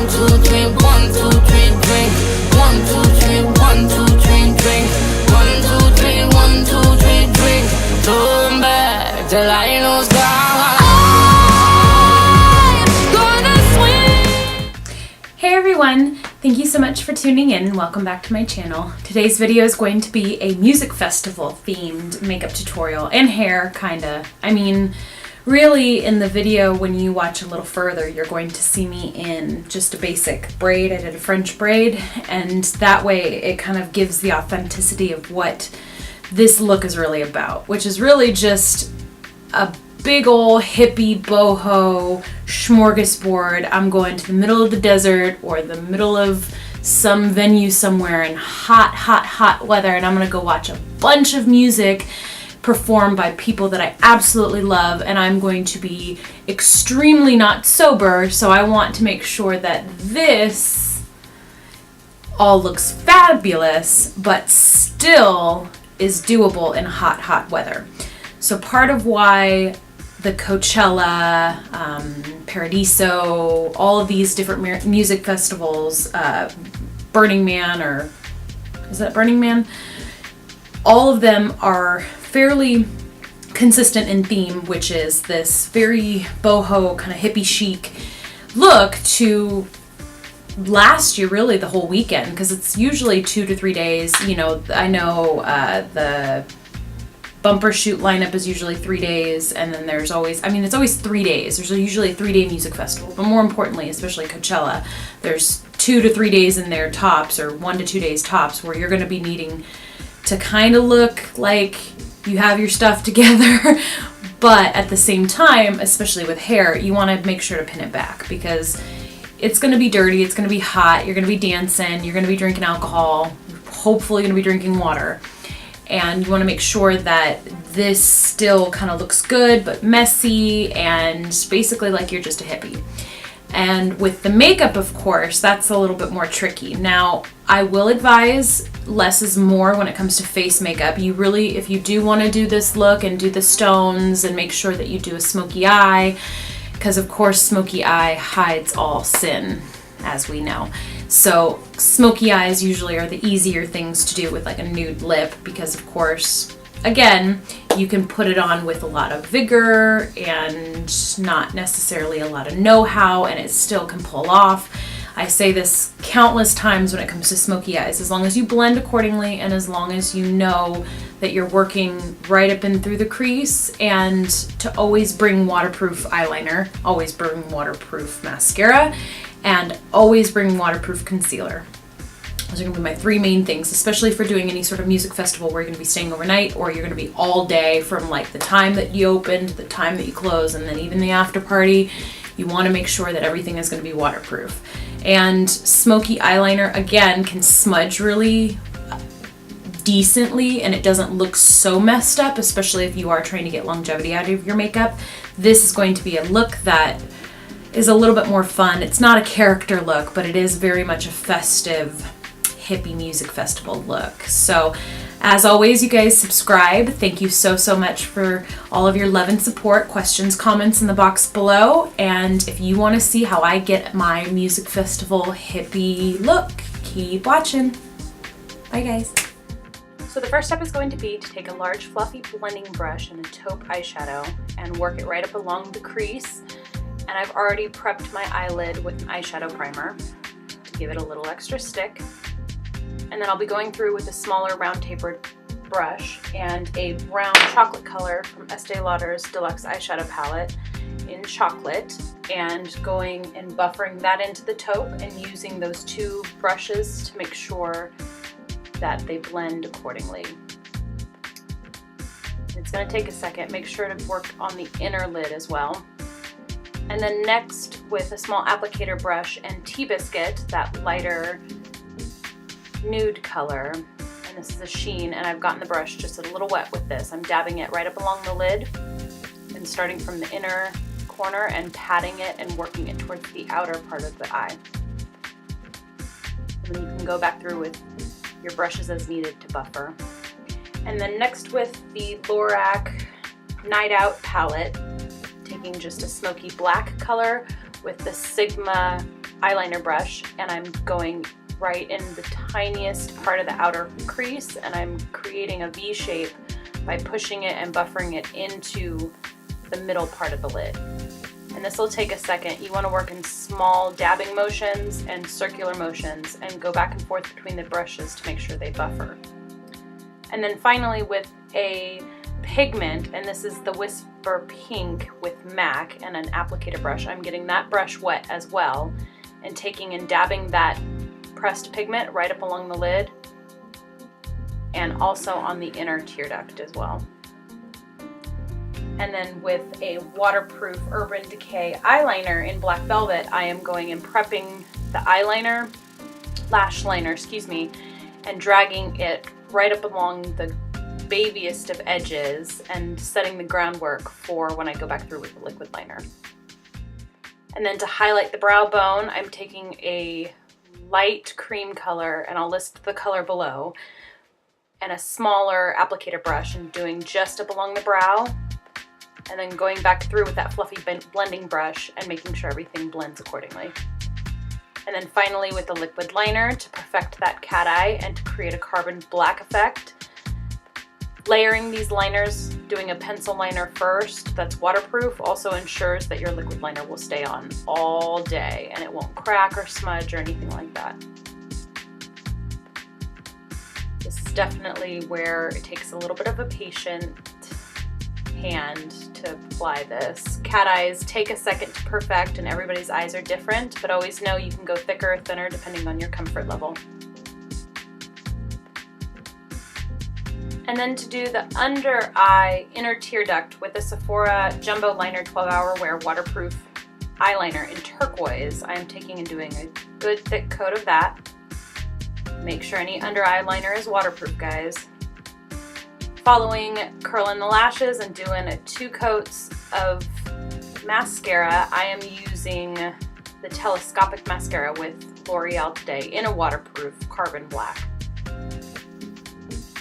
2, 3, 1, 2, 3, drink. 1, 2, 3, 1, 2, 3, drink. 1, 2, 3, 1, 2, 3, drink. Turn back till I lose God. I'm gonna swing. Hey everyone, thank you so much for tuning in and welcome back to my channel. Today's video is going to be a music festival themed makeup tutorial and hair, kinda. I mean, really in the video when you watch a little further, you're going to see me in just a basic braid. I did a French braid, and that way it kind of gives the authenticity of what this look is really about, which is really just a big ol' hippie boho smorgasbord. I'm going to the middle of the desert or the middle of some venue somewhere in hot, hot, hot weather, and I'm gonna go watch a bunch of music performed by people that I absolutely love, and I'm going to be extremely not sober, so I want to make sure that this all looks fabulous, but still is doable in hot, hot weather. So part of why the Coachella, Paradiso, all of these different music festivals, Burning Man, or is that Burning Man? All of them are fairly consistent in theme, which is this very boho kind of hippie chic look to last you really the whole weekend, because it's usually 2 to 3 days. You know, I know the bumper shoot lineup is usually 3 days, and then there's always, I mean, it's always 3 days. There's usually a 3-day music festival, but more importantly, especially Coachella, there's 2 to 3 days in there tops, or 1 to 2 days tops, where you're going to be needing to kind of look like you have your stuff together, but at the same time, especially with hair, you want to make sure to pin it back, because it's going to be dirty, it's going to be hot, you're going to be dancing, you're going to be drinking alcohol, hopefully going to be drinking water, and you want to make sure that this still kind of looks good but messy and basically like you're just a hippie. And with the makeup, of course, that's a little bit more tricky. Now, I will advise less is more when it comes to face makeup. You really, if you do want to do this look and do the stones and make sure that you do a smoky eye, because of course smoky eye hides all sin, as we know. So smoky eyes usually are the easier things to do with like a nude lip, because of course, again, you can put it on with a lot of vigor and not necessarily a lot of know-how, and it still can pull off. I say this countless times when it comes to smoky eyes. As long as you blend accordingly, and as long as you know that you're working right up and through the crease, and to always bring waterproof eyeliner, always bring waterproof mascara, and always bring waterproof concealer. Those are going to be my 3 main things, especially for doing any sort of music festival where you're going to be staying overnight, or you're going to be all day from like the time that you open to the time that you close, and then even the after party. You want to make sure that everything is going to be waterproof. And smoky eyeliner, again, can smudge really decently, and it doesn't look so messed up, especially if you are trying to get longevity out of your makeup. This is going to be a look that is a little bit more fun. It's not a character look, but it is very much a festive hippie music festival look. So as always, you guys subscribe. Thank you so much for all of your love and support. Questions, comments in the box below. And if you want to see how I get my music festival hippie look, keep watching. Bye guys. So the first step is going to be to take a large fluffy blending brush and a taupe eyeshadow and work it right up along the crease. And I've already prepped my eyelid with an eyeshadow primer to give it a little extra stick. And then I'll be going through with a smaller round tapered brush and a brown chocolate color from Estee Lauder's Deluxe eyeshadow palette in chocolate, and going and buffering that into the taupe and using those 2 brushes to make sure that they blend accordingly. It's going to take a second. Make sure to work on the inner lid as well. And then next, with a small applicator brush and Biscuit, that lighter nude color, and this is a sheen, and I've gotten the brush just a little wet with this. I'm dabbing it right up along the lid and starting from the inner corner and patting it and working it towards the outer part of the eye. And then you can go back through with your brushes as needed to buffer. And then next, with the Lorac Night Out palette, taking just a smoky black color with the Sigma eyeliner brush, and I'm going right in the tiniest part of the outer crease, and I'm creating a V shape by pushing it and buffering it into the middle part of the lid. And this will take a second. You want to work in small dabbing motions and circular motions and go back and forth between the brushes to make sure they buffer. And then finally with a pigment, and this is the Whisper Pink with MAC and an applicator brush, I'm getting that brush wet as well and taking and dabbing that pressed pigment right up along the lid and also on the inner tear duct as well. And then with a waterproof Urban Decay eyeliner in Black Velvet, I am going and prepping the eyeliner, lash liner, excuse me, and dragging it right up along the babiest of edges and setting the groundwork for when I go back through with the liquid liner. And then to highlight the brow bone, I'm taking a light cream color, and I'll list the color below, and a smaller applicator brush and doing just up along the brow, and then going back through with that fluffy blending brush and making sure everything blends accordingly. And then finally with the liquid liner to perfect that cat eye and to create a carbon black effect. Layering these liners, doing a pencil liner first that's waterproof, also ensures that your liquid liner will stay on all day and it won't crack or smudge or anything like that. This is definitely where it takes a little bit of a patient hand to apply this. Cat eyes take a second to perfect and everybody's eyes are different, but always know you can go thicker or thinner depending on your comfort level. And then to do the under eye inner tear duct with a Sephora Jumbo Liner 12-Hour Wear Waterproof Eyeliner in Turquoise, I am taking and doing a good thick coat of that. Make sure any under eye liner is waterproof, guys. Following curling the lashes and doing 2 coats of mascara, I am using the Telescopic Mascara with L'Oreal today in a waterproof carbon black.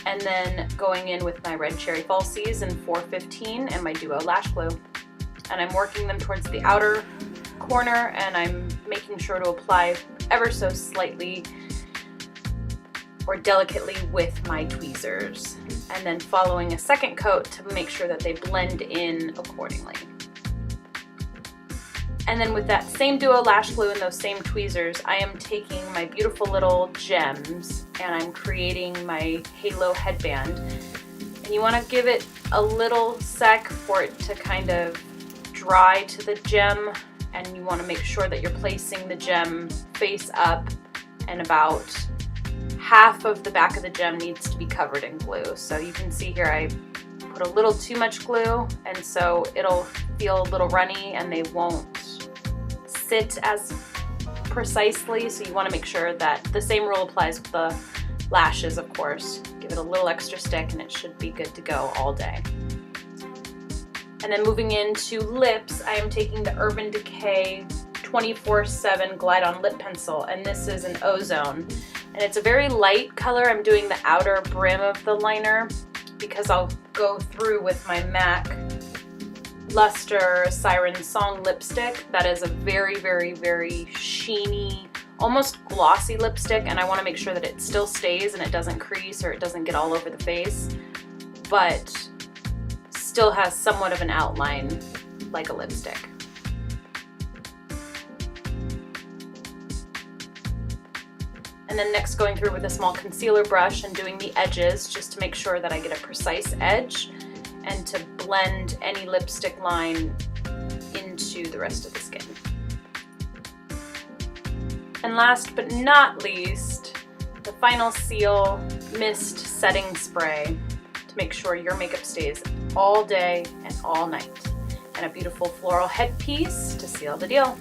And then going in with my Red Cherry Falsies in 415 and my Duo Lash Glue. And I'm working them towards the outer corner and I'm making sure to apply ever so slightly or delicately with my tweezers. And then following a second coat to make sure that they blend in accordingly. And then with that same Duo Lash Glue and those same tweezers, I am taking my beautiful little gems and I'm creating my halo headband. And you want to give it a little sec for it to kind of dry to the gem, and you want to make sure that you're placing the gem face up, and about half of the back of the gem needs to be covered in glue. So you can see here I put a little too much glue, and so it'll feel a little runny and they won't sit as precisely. So you want to make sure that the same rule applies with the lashes, of course. Give it a little extra stick and it should be good to go all day. And then moving into lips, I am taking the Urban Decay 24/7 Glide On Lip Pencil, and this is an Ozone. And it's a very light color. I'm doing the outer brim of the liner because I'll go through with my MAC Luster Siren Song lipstick. That is a very, very, very sheeny, almost glossy lipstick, and I want to make sure that it still stays and it doesn't crease or it doesn't get all over the face, but still has somewhat of an outline like a lipstick. And then next going through with a small concealer brush and doing the edges just to make sure that I get a precise edge and to blend any lipstick line into the rest of the skin. And last but not least, the Final Seal Mist Setting Spray to make sure your makeup stays all day and all night. And a beautiful floral headpiece to seal the deal.